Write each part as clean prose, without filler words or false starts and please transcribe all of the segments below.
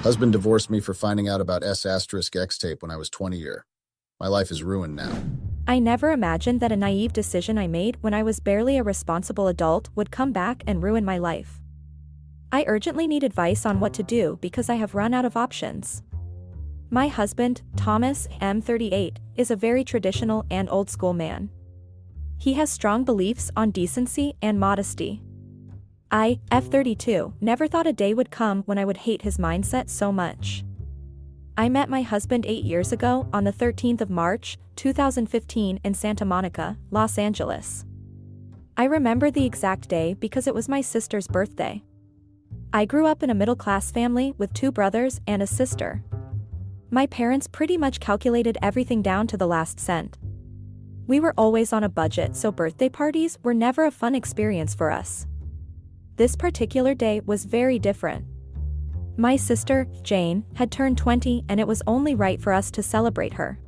Husband divorced me for finding out about xtape when I was 20 year. My life is ruined now. I never imagined that a naive decision I made when I was barely a responsible adult would come back and ruin my life. I urgently need advice on what to do because I have run out of options. My husband, Thomas, M38, is a very traditional and old-school man. He has strong beliefs on decency and modesty. I, F32, never thought a day would come when I would hate his mindset so much. I met my husband 8 years ago on the 13th of March, 2015 in Santa Monica, Los Angeles. I remember the exact day because it was my sister's birthday. I grew up in a middle-class family with 2 brothers and a sister. My parents pretty much calculated everything down to the last cent. We were always on a budget, so birthday parties were never a fun experience for us. This particular day was very different. My sister, Jane, had turned 20 and it was only right for us to celebrate her.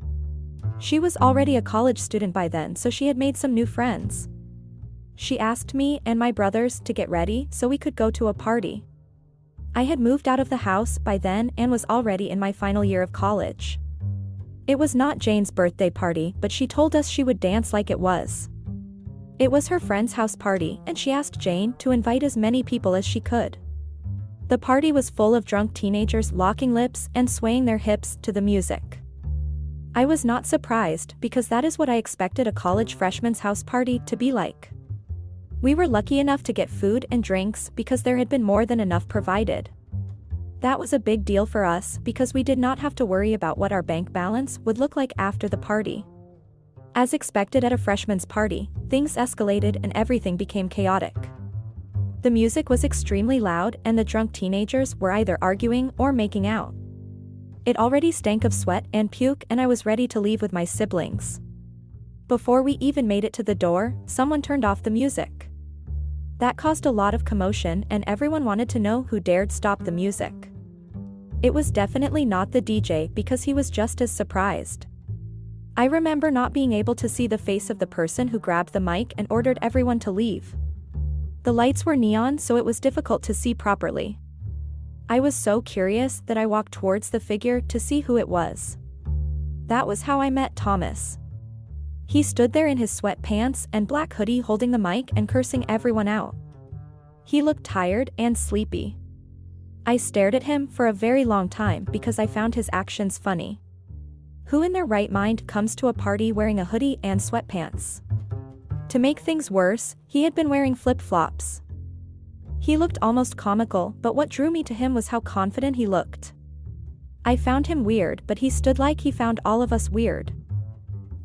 She was already a college student by then, so she had made some new friends. She asked me and my brothers to get ready so we could go to a party. I had moved out of the house by then and was already in my final year of college. It was not Jane's birthday party, but she told us she would dance like it was. It was her friend's house party, and she asked Jane to invite as many people as she could. The party was full of drunk teenagers locking lips and swaying their hips to the music. I was not surprised because that is what I expected a college freshman's house party to be like. We were lucky enough to get food and drinks because there had been more than enough provided. That was a big deal for us because we did not have to worry about what our bank balance would look like after the party. As expected at a freshman's party, things escalated and everything became chaotic. The music was extremely loud and the drunk teenagers were either arguing or making out. It already stank of sweat and puke and I was ready to leave with my siblings. Before we even made it to the door, someone turned off the music. That caused a lot of commotion and everyone wanted to know who dared stop the music. It was definitely not the DJ because he was just as surprised. I remember not being able to see the face of the person who grabbed the mic and ordered everyone to leave. The lights were neon, so it was difficult to see properly. I was so curious that I walked towards the figure to see who it was. That was how I met Thomas. He stood there in his sweatpants and black hoodie holding the mic and cursing everyone out. He looked tired and sleepy. I stared at him for a very long time because I found his actions funny. Who in their right mind comes to a party wearing a hoodie and sweatpants? To make things worse, he had been wearing flip-flops. He looked almost comical, but what drew me to him was how confident he looked. I found him weird, but he stood like he found all of us weird.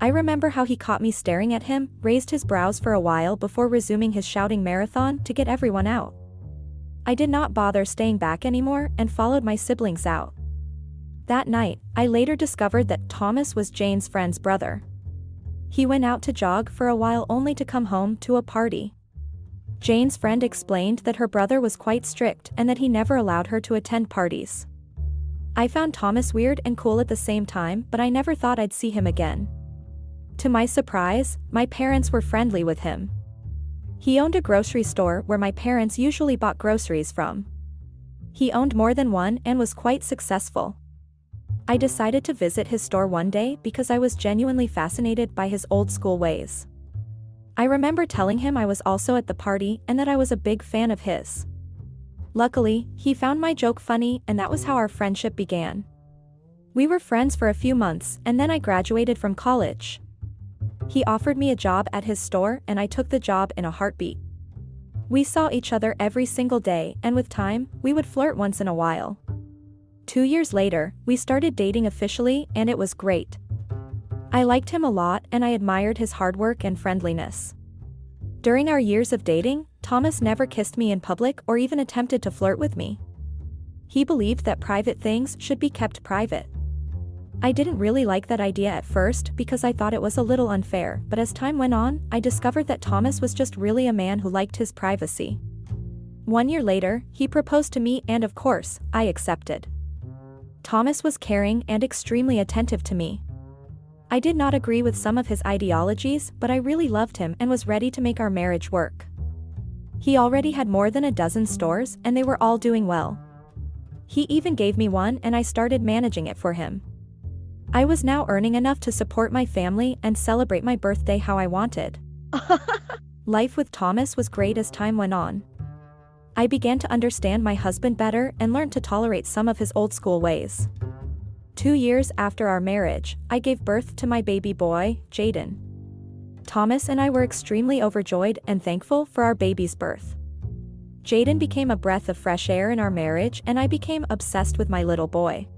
I remember how he caught me staring at him, raised his brows for a while before resuming his shouting marathon to get everyone out. I did not bother staying back anymore and followed my siblings out. That night, I later discovered that Thomas was Jane's friend's brother. He went out to jog for a while only to come home to a party. Jane's friend explained that her brother was quite strict and that he never allowed her to attend parties. I found Thomas weird and cool at the same time, but I never thought I'd see him again. To my surprise, my parents were friendly with him. He owned a grocery store where my parents usually bought groceries from. He owned more than one and was quite successful. I decided to visit his store one day because I was genuinely fascinated by his old-school ways. I remember telling him I was also at the party and that I was a big fan of his. Luckily, he found my joke funny and that was how our friendship began. We were friends for a few months and then I graduated from college. He offered me a job at his store and I took the job in a heartbeat. We saw each other every single day and with time, we would flirt once in a while. 2 years later, we started dating officially and it was great. I liked him a lot and I admired his hard work and friendliness. During our years of dating, Thomas never kissed me in public or even attempted to flirt with me. He believed that private things should be kept private. I didn't really like that idea at first because I thought it was a little unfair, but as time went on, I discovered that Thomas was just really a man who liked his privacy. 1 year later, he proposed to me and of course, I accepted. Thomas was caring and extremely attentive to me. I did not agree with some of his ideologies, but I really loved him and was ready to make our marriage work. He already had more than a dozen stores and they were all doing well. He even gave me one and I started managing it for him. I was now earning enough to support my family and celebrate my birthday how I wanted. Life with Thomas was great as time went on. I began to understand my husband better and learned to tolerate some of his old school ways. 2 years after our marriage, I gave birth to my baby boy, Jaden. Thomas and I were extremely overjoyed and thankful for our baby's birth. Jaden became a breath of fresh air in our marriage and I became obsessed with my little boy.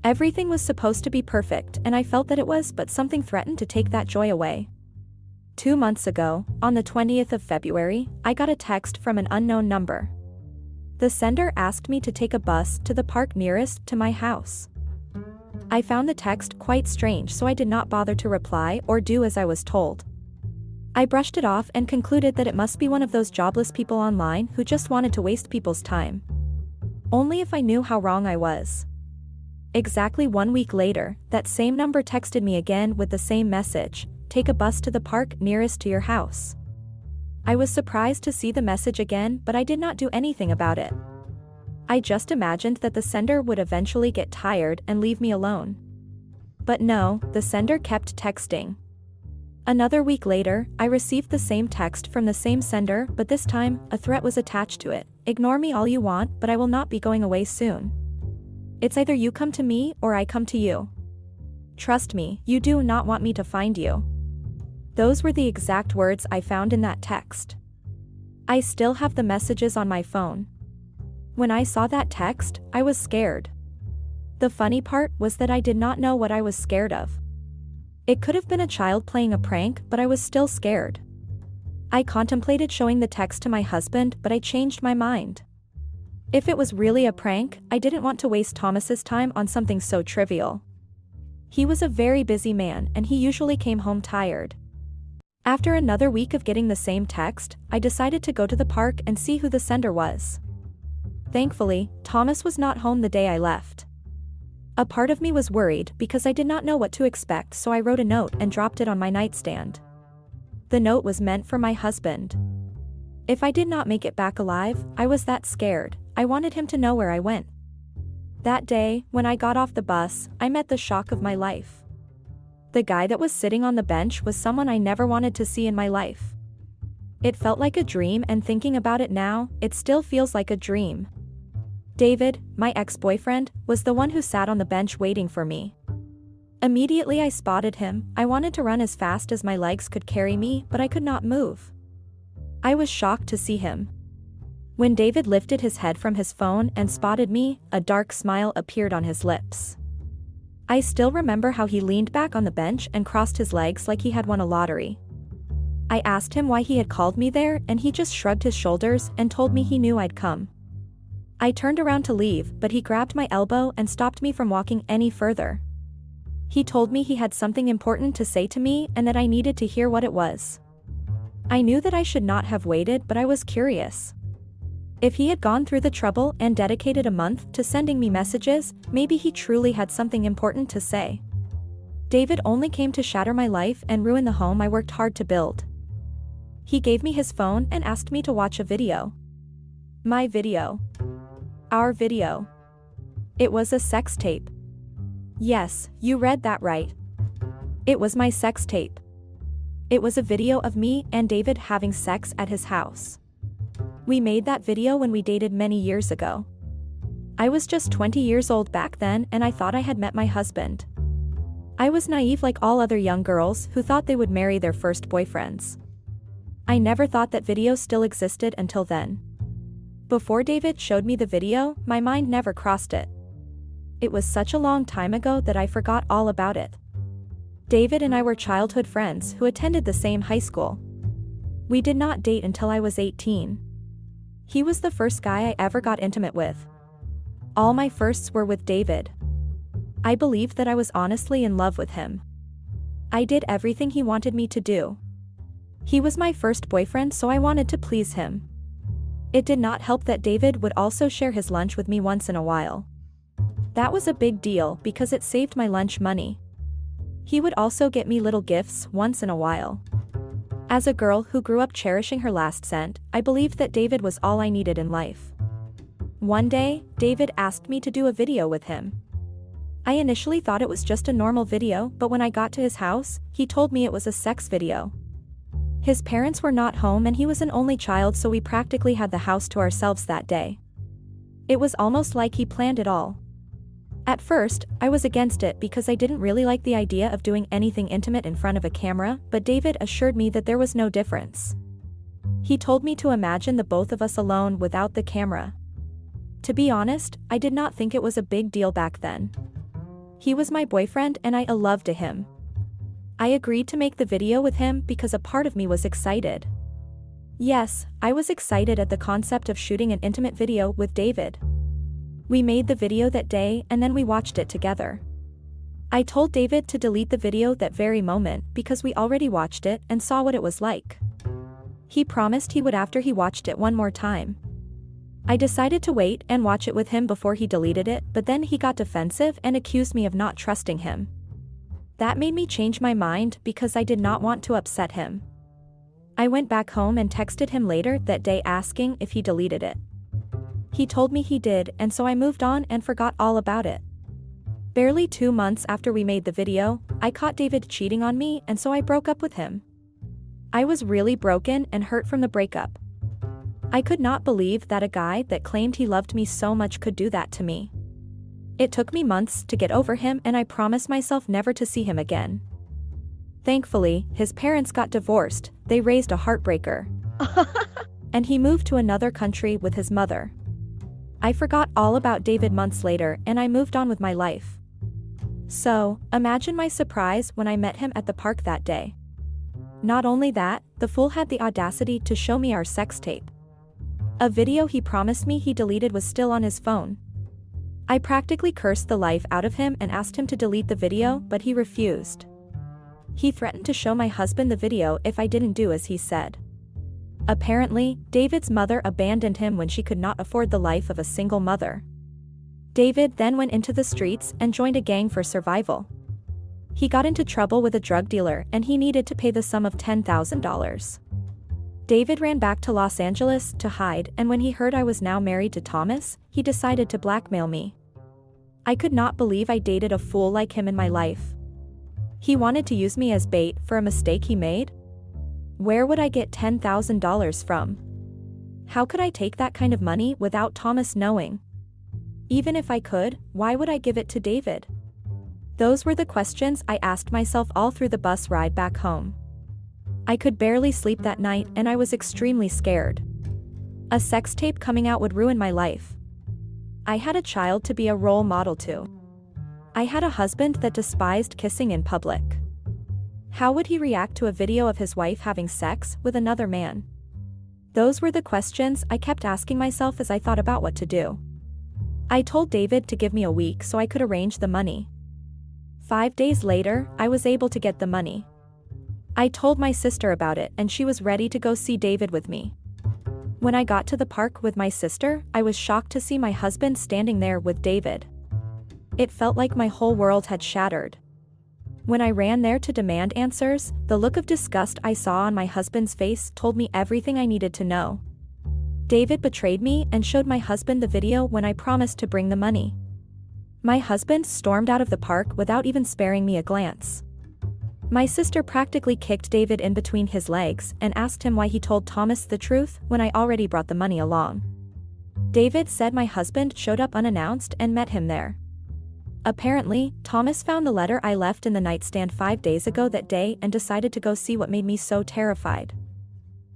Everything was supposed to be perfect and I felt that it was, but something threatened to take that joy away. 2 months ago, on the 20th of February, I got a text from an unknown number. The sender asked me to take a bus to the park nearest to my house. I found the text quite strange, so I did not bother to reply or do as I was told. I brushed it off and concluded that it must be one of those jobless people online who just wanted to waste people's time. Only if I knew how wrong I was. Exactly 1 week later, that same number texted me again with the same message: take a bus to the park nearest to your house. I was surprised to see the message again, but I did not do anything about it. I just imagined that the sender would eventually get tired and leave me alone. But no, the sender kept texting. Another week later, I received the same text from the same sender, but this time, a threat was attached to it: ignore me all you want, but I will not be going away soon. It's either you come to me or I come to you. Trust me, you do not want me to find you. Those were the exact words I found in that text. I still have the messages on my phone. When I saw that text, I was scared. The funny part was that I did not know what I was scared of. It could have been a child playing a prank, but I was still scared. I contemplated showing the text to my husband, but I changed my mind. If it was really a prank, I didn't want to waste Thomas's time on something so trivial. He was a very busy man and he usually came home tired. After another week of getting the same text, I decided to go to the park and see who the sender was. Thankfully, Thomas was not home the day I left. A part of me was worried because I did not know what to expect, so I wrote a note and dropped it on my nightstand. The note was meant for my husband. If I did not make it back alive, I was that scared. I wanted him to know where I went. That day, when I got off the bus, I met the shock of my life. The guy that was sitting on the bench was someone I never wanted to see in my life. It felt like a dream, and thinking about it now, it still feels like a dream. David, my ex-boyfriend, was the one who sat on the bench waiting for me. Immediately I spotted him. I wanted to run as fast as my legs could carry me, but I could not move. I was shocked to see him. When David lifted his head from his phone and spotted me, a dark smile appeared on his lips. I still remember how he leaned back on the bench and crossed his legs like he had won a lottery. I asked him why he had called me there, and he just shrugged his shoulders and told me he knew I'd come. I turned around to leave, but he grabbed my elbow and stopped me from walking any further. He told me he had something important to say to me and that I needed to hear what it was. I knew that I should not have waited, but I was curious. If he had gone through the trouble and dedicated a month to sending me messages, maybe he truly had something important to say. David only came to shatter my life and ruin the home I worked hard to build. He gave me his phone and asked me to watch a video. My video. Our video. It was a sex tape. Yes, you read that right. It was my sex tape. It was a video of me and David having sex at his house. We made that video when we dated many years ago. I was just 20 years old back then and I thought I had met my husband. I was naive like all other young girls who thought they would marry their first boyfriends. I never thought that video still existed until then. Before David showed me the video, my mind never crossed it. It was such a long time ago that I forgot all about it. David and I were childhood friends who attended the same high school. We did not date until I was 18. He was the first guy I ever got intimate with. All my firsts were with David. I believed that I was honestly in love with him. I did everything he wanted me to do. He was my first boyfriend, so I wanted to please him. It did not help that David would also share his lunch with me once in a while. That was a big deal because it saved my lunch money. He would also get me little gifts once in a while. As a girl who grew up cherishing her last cent, I believed that David was all I needed in life. One day, David asked me to do a video with him. I initially thought it was just a normal video, but when I got to his house, he told me it was a sex video. His parents were not home and he was an only child, so we practically had the house to ourselves that day. It was almost like he planned it all. At first, I was against it because I didn't really like the idea of doing anything intimate in front of a camera, but David assured me that there was no difference. He told me to imagine the both of us alone without the camera. To be honest, I did not think it was a big deal back then. He was my boyfriend and I loved him. I agreed to make the video with him because a part of me was excited. Yes, I was excited at the concept of shooting an intimate video with David. We made the video that day and then we watched it together. I told David to delete the video that very moment because we already watched it and saw what it was like. He promised he would after he watched it one more time. I decided to wait and watch it with him before he deleted it, but then he got defensive and accused me of not trusting him. That made me change my mind because I did not want to upset him. I went back home and texted him later that day asking if he deleted it. He told me he did, and so I moved on and forgot all about it. Barely 2 months after we made the video, I caught David cheating on me, and so I broke up with him. I was really broken and hurt from the breakup. I could not believe that a guy that claimed he loved me so much could do that to me. It took me months to get over him and I promised myself never to see him again. Thankfully, his parents got divorced, they raised a heartbreaker. And he moved to another country with his mother. I forgot all about David months later and I moved on with my life. So, imagine my surprise when I met him at the park that day. Not only that, the fool had the audacity to show me our sex tape. A video he promised me he deleted was still on his phone. I practically cursed the life out of him and asked him to delete the video, but he refused. He threatened to show my husband the video if I didn't do as he said. Apparently, David's mother abandoned him when she could not afford the life of a single mother. David then went into the streets and joined a gang for survival. He got into trouble with a drug dealer and he needed to pay the sum of $10,000. David ran back to Los Angeles to hide, and when he heard I was now married to Thomas, he decided to blackmail me. I could not believe I dated a fool like him in my life. He wanted to use me as bait for a mistake he made? Where would I get $10,000 from? How could I take that kind of money without Thomas knowing? Even if I could, why would I give it to David? Those were the questions I asked myself all through the bus ride back home. I could barely sleep that night and I was extremely scared. A sex tape coming out would ruin my life. I had a child to be a role model to. I had a husband that despised kissing in public. How would he react to a video of his wife having sex with another man? Those were the questions I kept asking myself as I thought about what to do. I told David to give me a week so I could arrange the money. 5 days later, I was able to get the money. I told my sister about it and she was ready to go see David with me. When I got to the park with my sister, I was shocked to see my husband standing there with David. It felt like my whole world had shattered. When I ran there to demand answers, the look of disgust I saw on my husband's face told me everything I needed to know. David betrayed me and showed my husband the video when I promised to bring the money. My husband stormed out of the park without even sparing me a glance. My sister practically kicked David in between his legs and asked him why he told Thomas the truth when I already brought the money along. David said my husband showed up unannounced and met him there. Apparently, Thomas found the letter I left in the nightstand 5 days ago that day and decided to go see what made me so terrified.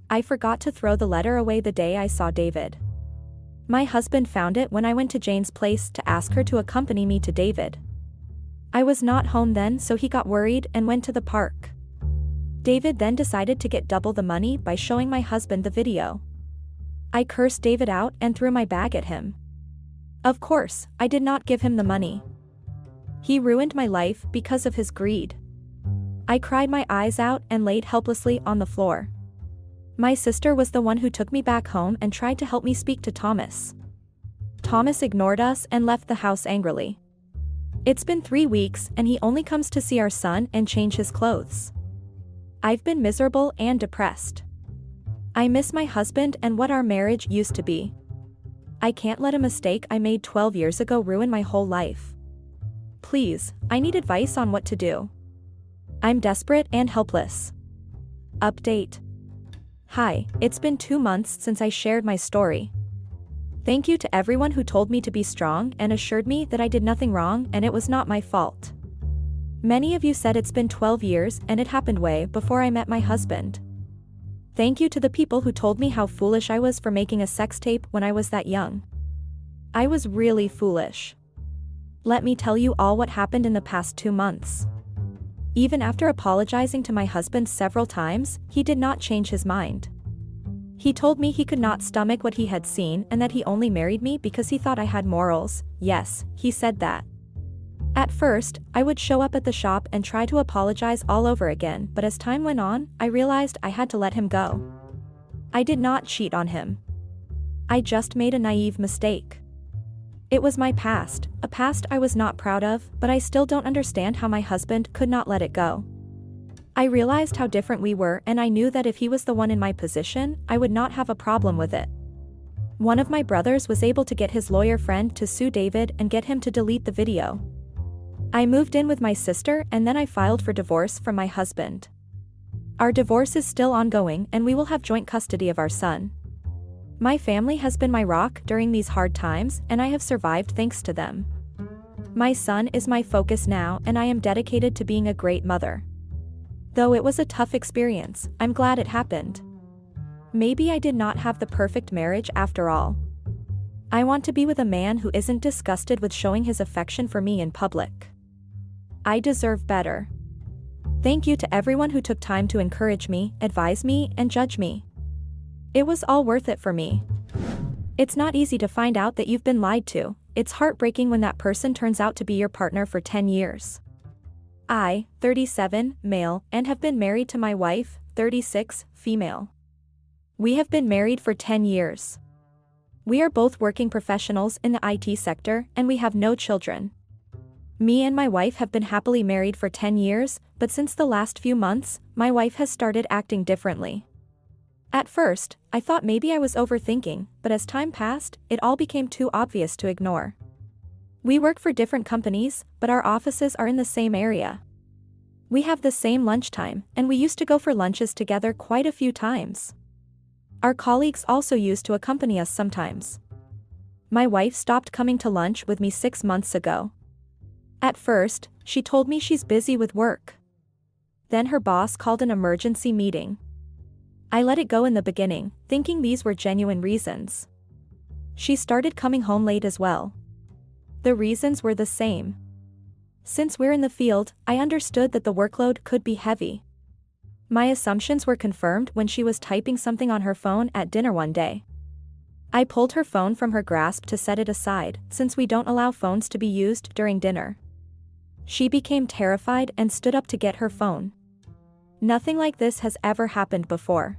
I forgot to throw the letter away the day I saw David. My husband found it when I went to Jane's place to ask her to accompany me to David. I was not home then, so he got worried and went to the park. David then decided to get double the money by showing my husband the video. I cursed David out and threw my bag at him. Of course, I did not give him the money. He ruined my life because of his greed. I cried my eyes out and laid helplessly on the floor. My sister was the one who took me back home and tried to help me speak to Thomas. Thomas ignored us and left the house angrily. It's been 3 weeks and he only comes to see our son and change his clothes. I've been miserable and depressed. I miss my husband and what our marriage used to be. I can't let a mistake I made 12 years ago ruin my whole life. Please, I need advice on what to do. I'm desperate and helpless. Update. Hi, it's been 2 months since I shared my story. Thank you to everyone who told me to be strong and assured me that I did nothing wrong and it was not my fault. Many of you said it's been 12 years and it happened way before I met my husband. Thank you to the people who told me how foolish I was for making a sex tape when I was that young. I was really foolish. Let me tell you all what happened in the past 2 months. Even after apologizing to my husband several times, he did not change his mind. He told me he could not stomach what he had seen and that he only married me because he thought I had morals. Yes, he said that. At first, I would show up at the shop and try to apologize all over again, but as time went on, I realized I had to let him go. I did not cheat on him. I just made a naive mistake. It was my past, a past I was not proud of, but I still don't understand how my husband could not let it go. I realized how different we were and I knew that if he was the one in my position, I would not have a problem with it. One of my brothers was able to get his lawyer friend to sue David and get him to delete the video. I moved in with my sister and then I filed for divorce from my husband. Our divorce is still ongoing and we will have joint custody of our son. My family has been my rock during these hard times and I have survived thanks to them. My son is my focus now and I am dedicated to being a great mother. Though it was a tough experience, I'm glad it happened. Maybe I did not have the perfect marriage after all. I want to be with a man who isn't disgusted with showing his affection for me in public. I deserve better. Thank you to everyone who took time to encourage me, advise me, and judge me. It was all worth it for me. It's not easy to find out that you've been lied to. It's heartbreaking when that person turns out to be your partner for 10 years. I, 37, male, and have been married to my wife, 36, female. We have been married for 10 years. We are both working professionals in the IT sector and we have no children. Me and my wife have been happily married for 10 years, but since the last few months, my wife has started acting differently. At first, I thought maybe I was overthinking, but as time passed, it all became too obvious to ignore. We work for different companies, but our offices are in the same area. We have the same lunchtime, and we used to go for lunches together quite a few times. Our colleagues also used to accompany us sometimes. My wife stopped coming to lunch with me 6 months ago. At first, she told me she's busy with work. Then her boss called an emergency meeting. I let it go in the beginning, thinking these were genuine reasons. She started coming home late as well. The reasons were the same. Since we're in the field, I understood that the workload could be heavy. My assumptions were confirmed when she was typing something on her phone at dinner one day. I pulled her phone from her grasp to set it aside, since we don't allow phones to be used during dinner. She became terrified and stood up to get her phone. Nothing like this has ever happened before.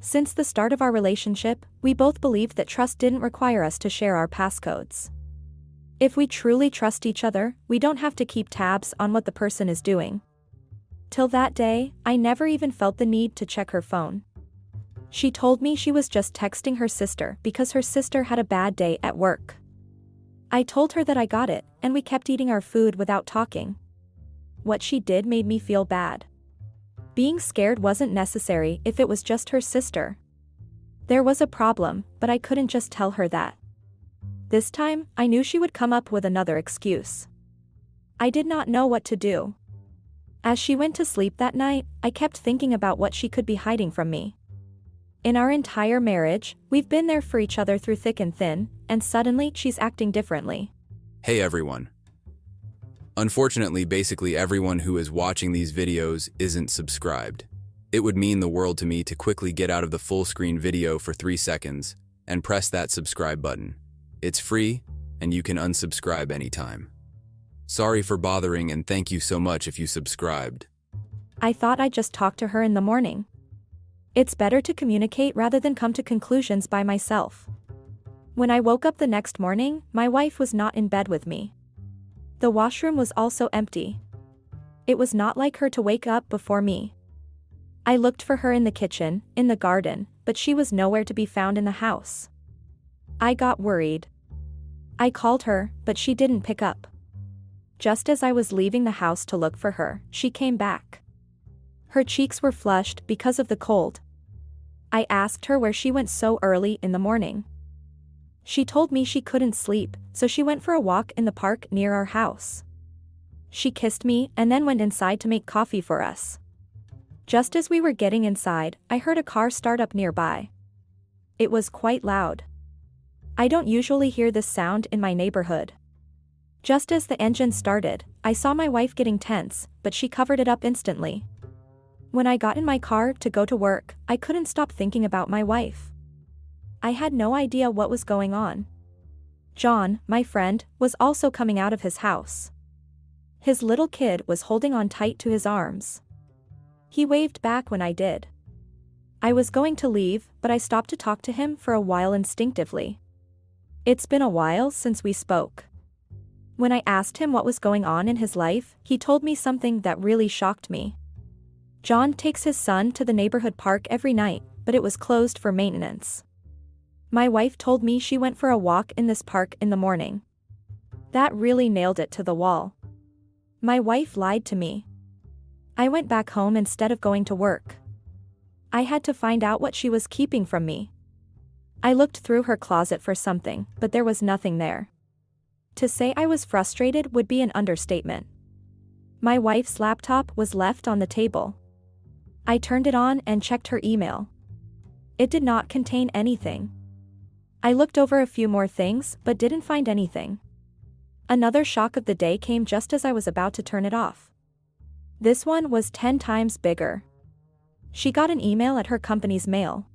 Since the start of our relationship, we both believed that trust didn't require us to share our passcodes. If we truly trust each other, we don't have to keep tabs on what the person is doing. Till that day, I never even felt the need to check her phone. She told me she was just texting her sister because her sister had a bad day at work. I told her that I got it, and we kept eating our food without talking. What she did made me feel bad. Being scared wasn't necessary if it was just her sister. There was a problem, but I couldn't just tell her that. This time, I knew she would come up with another excuse. I did not know what to do. As she went to sleep that night, I kept thinking about what she could be hiding from me. In our entire marriage, we've been there for each other through thick and thin, and suddenly she's acting differently. Hey everyone. Unfortunately, basically everyone who is watching these videos isn't subscribed. It would mean the world to me to quickly get out of the full screen video for 3 seconds and press that subscribe button. It's free, and you can unsubscribe anytime. Sorry for bothering and thank you so much if you subscribed. I thought I'd just talk to her in the morning. It's better to communicate rather than come to conclusions by myself. When I woke up the next morning, my wife was not in bed with me. The washroom was also empty. It was not like her to wake up before me. I looked for her in the kitchen, in the garden, but she was nowhere to be found in the house. I got worried. I called her, but she didn't pick up. Just as I was leaving the house to look for her, she came back. Her cheeks were flushed because of the cold. I asked her where she went so early in the morning. She told me she couldn't sleep, so she went for a walk in the park near our house. She kissed me and then went inside to make coffee for us. Just as we were getting inside, I heard a car start up nearby. It was quite loud. I don't usually hear this sound in my neighborhood. Just as the engine started, I saw my wife getting tense, but she covered it up instantly. When I got in my car to go to work, I couldn't stop thinking about my wife. I had no idea what was going on. John, my friend, was also coming out of his house. His little kid was holding on tight to his arms. He waved back when I did. I was going to leave, but I stopped to talk to him for a while instinctively. It's been a while since we spoke. When I asked him what was going on in his life, he told me something that really shocked me. John takes his son to the neighborhood park every night, but it was closed for maintenance. My wife told me she went for a walk in this park in the morning. That really nailed it to the wall. My wife lied to me. I went back home instead of going to work. I had to find out what she was keeping from me. I looked through her closet for something, but there was nothing there. To say I was frustrated would be an understatement. My wife's laptop was left on the table. I turned it on and checked her email. It did not contain anything. I looked over a few more things, but didn't find anything. Another shock of the day came just as I was about to turn it off. This one was 10 times bigger. She got an email at her company's mail.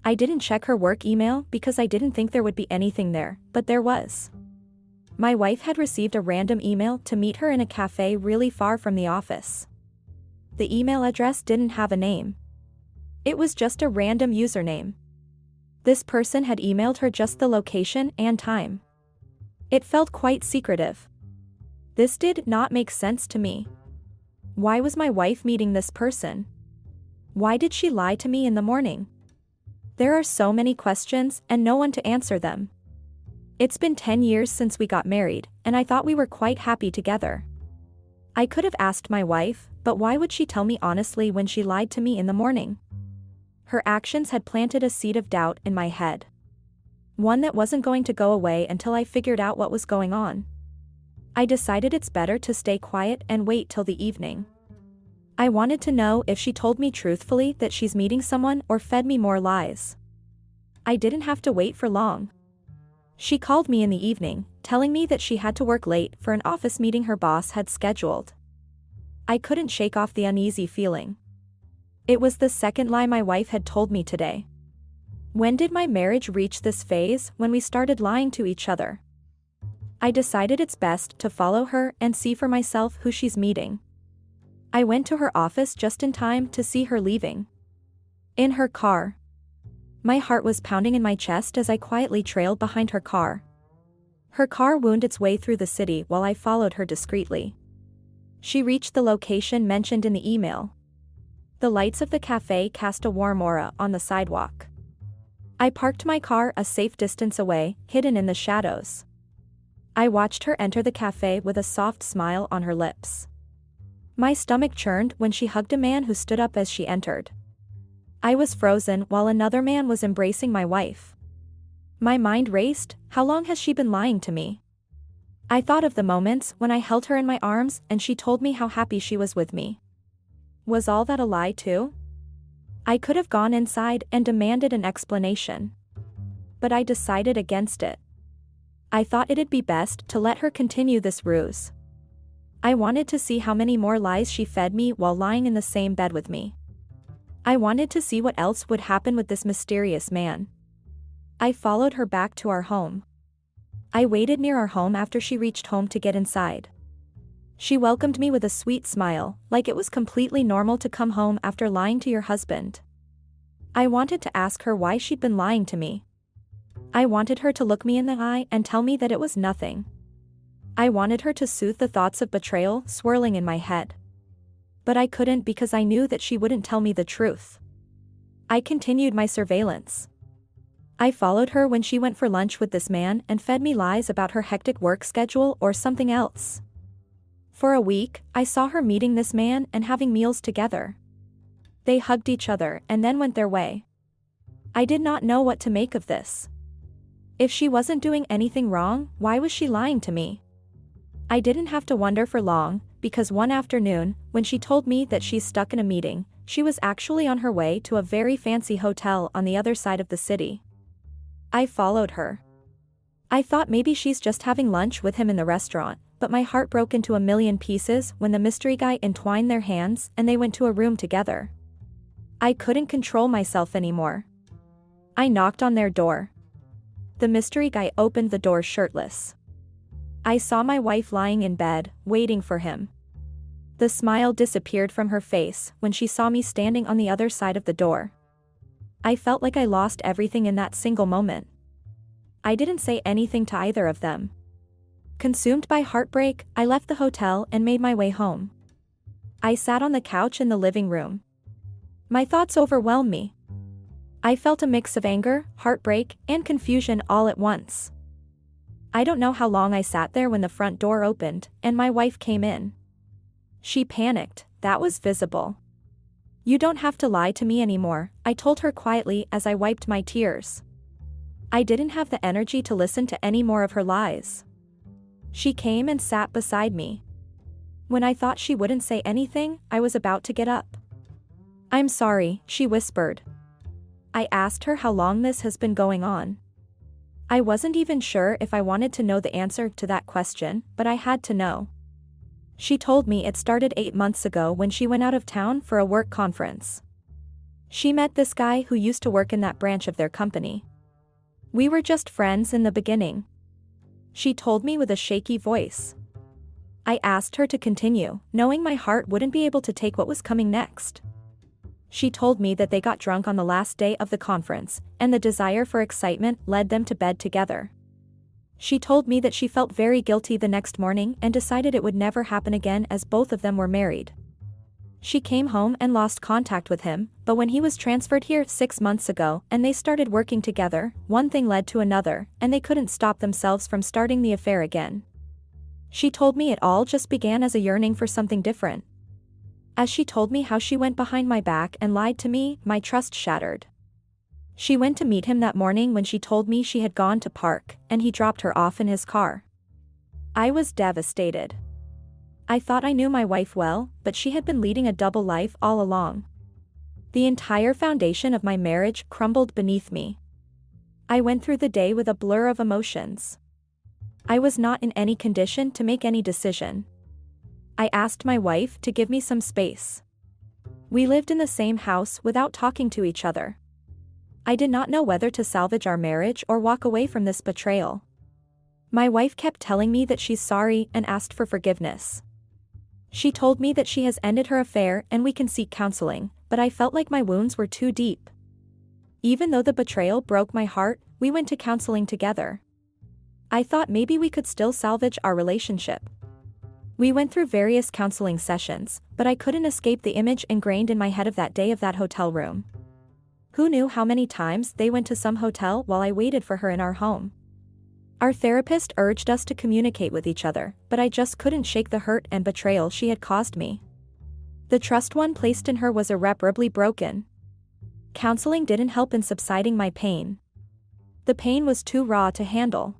I didn't check her work email because I didn't think there would be anything there, but there was. My wife had received a random email to meet her in a cafe really far from the office. The email address didn't have a name. It was just a random username. This person had emailed her just the location and time. It felt quite secretive. This did not make sense to me. Why was my wife meeting this person? Why did she lie to me in the morning? There are so many questions and no one to answer them. It's been 10 years since we got married, and I thought we were quite happy together. I could have asked my wife, but why would she tell me honestly when she lied to me in the morning? Her actions had planted a seed of doubt in my head. One that wasn't going to go away until I figured out what was going on. I decided it's better to stay quiet and wait till the evening. I wanted to know if she told me truthfully that she's meeting someone or fed me more lies. I didn't have to wait for long. She called me in the evening, telling me that she had to work late for an office meeting her boss had scheduled. I couldn't shake off the uneasy feeling. It was the second lie my wife had told me today. When did my marriage reach this phase when we started lying to each other? I decided it's best to follow her and see for myself who she's meeting. I went to her office just in time to see her leaving. In her car. My heart was pounding in my chest as I quietly trailed behind her car. Her car wound its way through the city while I followed her discreetly. She reached the location mentioned in the email. The lights of the cafe cast a warm aura on the sidewalk. I parked my car a safe distance away, hidden in the shadows. I watched her enter the cafe with a soft smile on her lips. My stomach churned when she hugged a man who stood up as she entered. I was frozen while another man was embracing my wife. My mind raced. How long has she been lying to me? I thought of the moments when I held her in my arms and she told me how happy she was with me. Was all that a lie too? I could have gone inside and demanded an explanation. But I decided against it. I thought it'd be best to let her continue this ruse. I wanted to see how many more lies she fed me while lying in the same bed with me. I wanted to see what else would happen with this mysterious man. I followed her back to our home. I waited near our home after she reached home to get inside. She welcomed me with a sweet smile, like it was completely normal to come home after lying to your husband. I wanted to ask her why she'd been lying to me. I wanted her to look me in the eye and tell me that it was nothing. I wanted her to soothe the thoughts of betrayal swirling in my head. But I couldn't because I knew that she wouldn't tell me the truth. I continued my surveillance. I followed her when she went for lunch with this man and fed me lies about her hectic work schedule or something else. For a week, I saw her meeting this man and having meals together. They hugged each other and then went their way. I did not know what to make of this. If she wasn't doing anything wrong, why was she lying to me? I didn't have to wonder for long, because one afternoon, when she told me that she's stuck in a meeting, she was actually on her way to a very fancy hotel on the other side of the city. I followed her. I thought maybe she's just having lunch with him in the restaurant, but my heart broke into a million pieces when the mystery guy entwined their hands and they went to a room together. I couldn't control myself anymore. I knocked on their door. The mystery guy opened the door shirtless. I saw my wife lying in bed, waiting for him. The smile disappeared from her face when she saw me standing on the other side of the door. I felt like I lost everything in that single moment. I didn't say anything to either of them. Consumed by heartbreak, I left the hotel and made my way home. I sat on the couch in the living room. My thoughts overwhelmed me. I felt a mix of anger, heartbreak, and confusion all at once. I don't know how long I sat there when the front door opened, and my wife came in. She panicked, that was visible. "You don't have to lie to me anymore," I told her quietly as I wiped my tears. I didn't have the energy to listen to any more of her lies. She came and sat beside me. When I thought she wouldn't say anything, I was about to get up. "I'm sorry," she whispered. I asked her how long this has been going on. I wasn't even sure if I wanted to know the answer to that question, but I had to know. She told me it started 8 months ago when she went out of town for a work conference. She met this guy who used to work in that branch of their company. We were just friends in the beginning. She told me with a shaky voice. I asked her to continue, knowing my heart wouldn't be able to take what was coming next. She told me that they got drunk on the last day of the conference, and the desire for excitement led them to bed together. She told me that she felt very guilty the next morning and decided it would never happen again as both of them were married. She came home and lost contact with him, but when he was transferred here 6 months ago and they started working together, one thing led to another, and they couldn't stop themselves from starting the affair again. She told me it all just began as a yearning for something different. As she told me how she went behind my back and lied to me, my trust shattered. She went to meet him that morning when she told me she had gone to park, and he dropped her off in his car. I was devastated. I thought I knew my wife well, but she had been leading a double life all along. The entire foundation of my marriage crumbled beneath me. I went through the day with a blur of emotions. I was not in any condition to make any decision. I asked my wife to give me some space. We lived in the same house without talking to each other. I did not know whether to salvage our marriage or walk away from this betrayal. My wife kept telling me that she's sorry and asked for forgiveness. She told me that she has ended her affair and we can seek counseling, but I felt like my wounds were too deep. Even though the betrayal broke my heart, we went to counseling together. I thought maybe we could still salvage our relationship. We went through various counseling sessions, but I couldn't escape the image ingrained in my head of that day of that hotel room. Who knew how many times they went to some hotel while I waited for her in our home? Our therapist urged us to communicate with each other, but I just couldn't shake the hurt and betrayal she had caused me. The trust one placed in her was irreparably broken. Counseling didn't help in subsiding my pain. The pain was too raw to handle.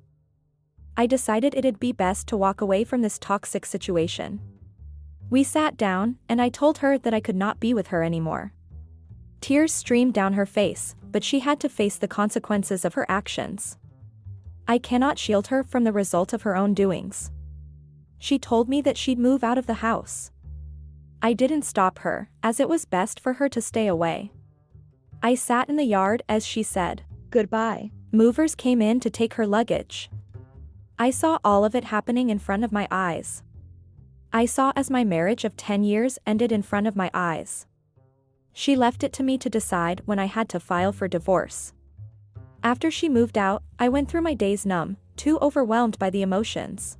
I decided it'd be best to walk away from this toxic situation. We sat down, and I told her that I could not be with her anymore. Tears streamed down her face, but she had to face the consequences of her actions. I cannot shield her from the result of her own doings. She told me that she'd move out of the house. I didn't stop her, as it was best for her to stay away. I sat in the yard as she said, "Goodbye." Movers came in to take her luggage. I saw all of it happening in front of my eyes. I saw as my marriage of 10 years ended in front of my eyes. She left it to me to decide when I had to file for divorce. After she moved out, I went through my days numb, too overwhelmed by the emotions.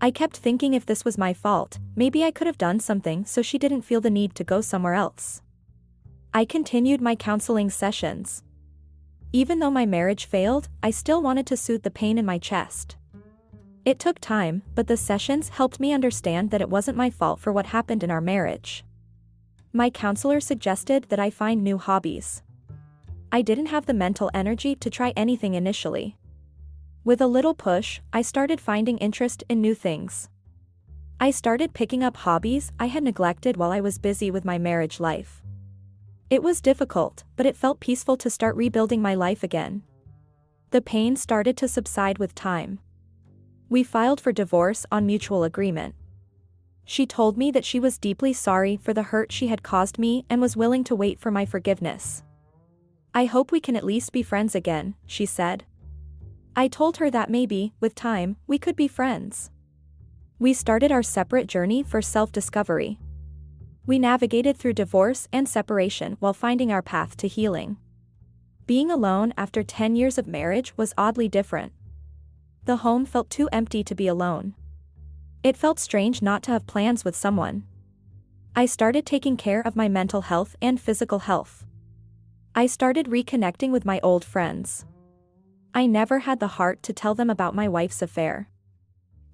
I kept thinking if this was my fault, maybe I could have done something so she didn't feel the need to go somewhere else. I continued my counseling sessions. Even though my marriage failed, I still wanted to soothe the pain in my chest. It took time, but the sessions helped me understand that it wasn't my fault for what happened in our marriage. My counselor suggested that I find new hobbies. I didn't have the mental energy to try anything initially. With a little push, I started finding interest in new things. I started picking up hobbies I had neglected while I was busy with my marriage life. It was difficult, but it felt peaceful to start rebuilding my life again. The pain started to subside with time. We filed for divorce on mutual agreement. She told me that she was deeply sorry for the hurt she had caused me and was willing to wait for my forgiveness. "I hope we can at least be friends again," she said. I told her that maybe, with time, we could be friends. We started our separate journey for self-discovery. We navigated through divorce and separation while finding our path to healing. Being alone after 10 years of marriage was oddly different. The home felt too empty to be alone. It felt strange not to have plans with someone. I started taking care of my mental health and physical health. I started reconnecting with my old friends. I never had the heart to tell them about my wife's affair.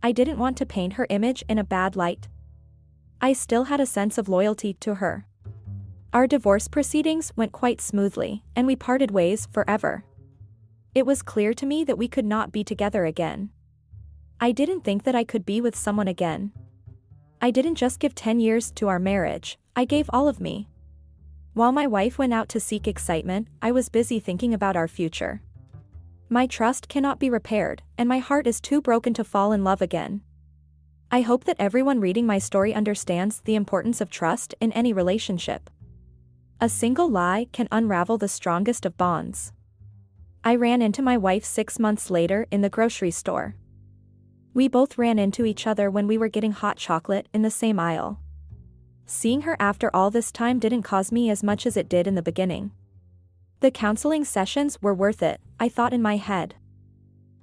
I didn't want to paint her image in a bad light. I still had a sense of loyalty to her. Our divorce proceedings went quite smoothly, and we parted ways forever. It was clear to me that we could not be together again. I didn't think that I could be with someone again. I didn't just give 10 years to our marriage, I gave all of me. While my wife went out to seek excitement, I was busy thinking about our future. My trust cannot be repaired, and my heart is too broken to fall in love again. I hope that everyone reading my story understands the importance of trust in any relationship. A single lie can unravel the strongest of bonds. I ran into my wife 6 months later in the grocery store. We both ran into each other when we were getting hot chocolate in the same aisle. Seeing her after all this time didn't cause me as much as it did in the beginning. The counseling sessions were worth it, I thought in my head.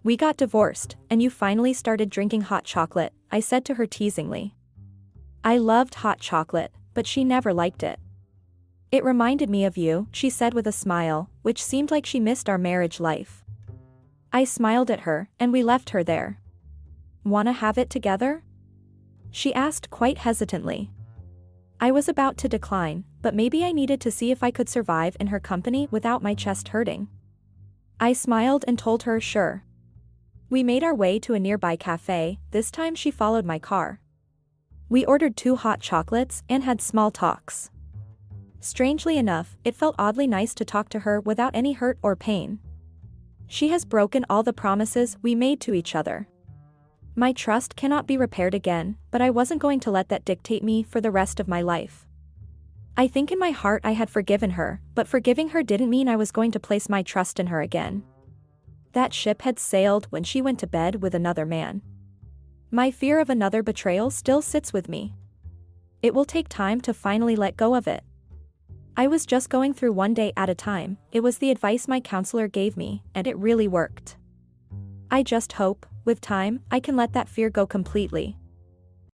"We got divorced, and you finally started drinking hot chocolate," I said to her teasingly. I loved hot chocolate, but she never liked it. "It reminded me of you," she said with a smile, which seemed like she missed our marriage life. I smiled at her, and we left her there. "Wanna have it together?" she asked quite hesitantly. I was about to decline, but maybe I needed to see if I could survive in her company without my chest hurting. I smiled and told her sure. We made our way to a nearby cafe, this time she followed my car. We ordered 2 hot chocolates and had small talks. Strangely enough, it felt oddly nice to talk to her without any hurt or pain. She has broken all the promises we made to each other. My trust cannot be repaired again, but I wasn't going to let that dictate me for the rest of my life. I think in my heart I had forgiven her, but forgiving her didn't mean I was going to place my trust in her again. That ship had sailed when she went to bed with another man. My fear of another betrayal still sits with me. It will take time to finally let go of it. I was just going through one day at a time. It was the advice my counselor gave me, and it really worked. I just hope, with time, I can let that fear go completely.